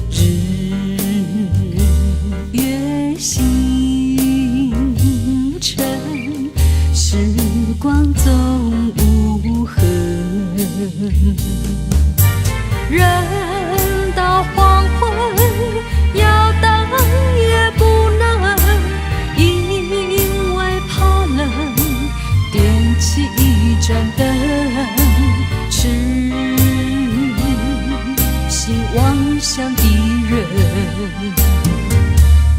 日月星辰，时光总无痕。人到黄昏，要等也不能，因为怕冷，点起一盏灯，痴心妄想敌人，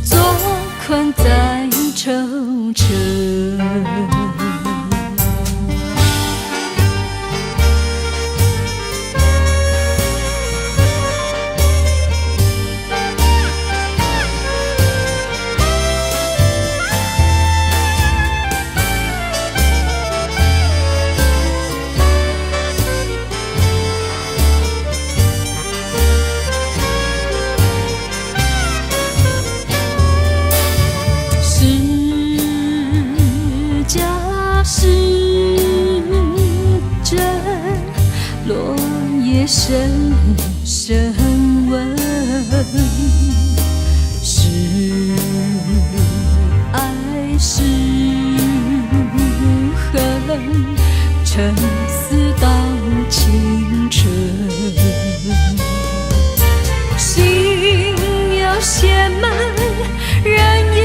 坐困在愁城。落叶声声闻，是爱是恨，沉思到青春。心有些闷，人也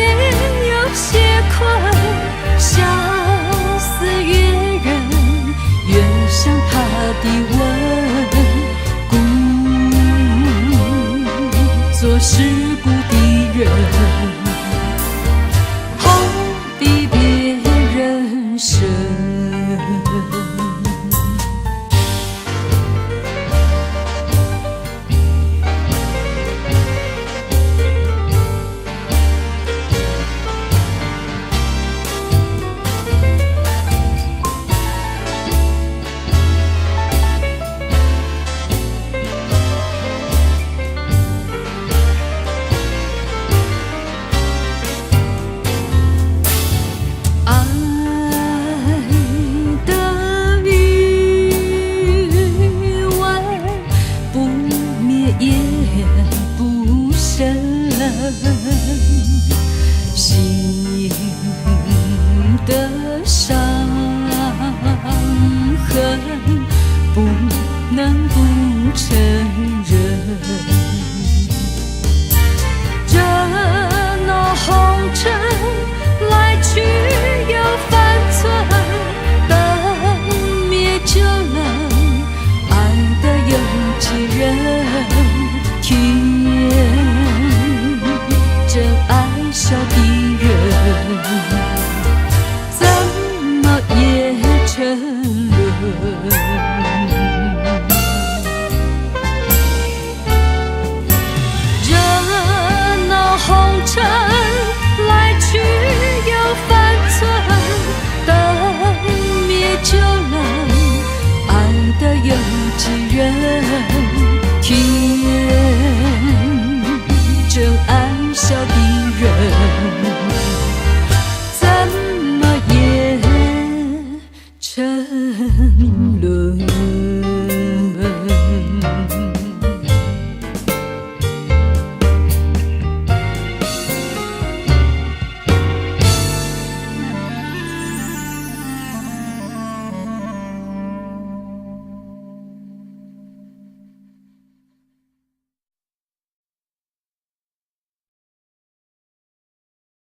有些困，相思越人越像他的吻，故作世故的人，痛的别人生。心的伤痕不能不承认，这闹红尘来去又反存，灯灭就冷，爱的有几人？天真爱笑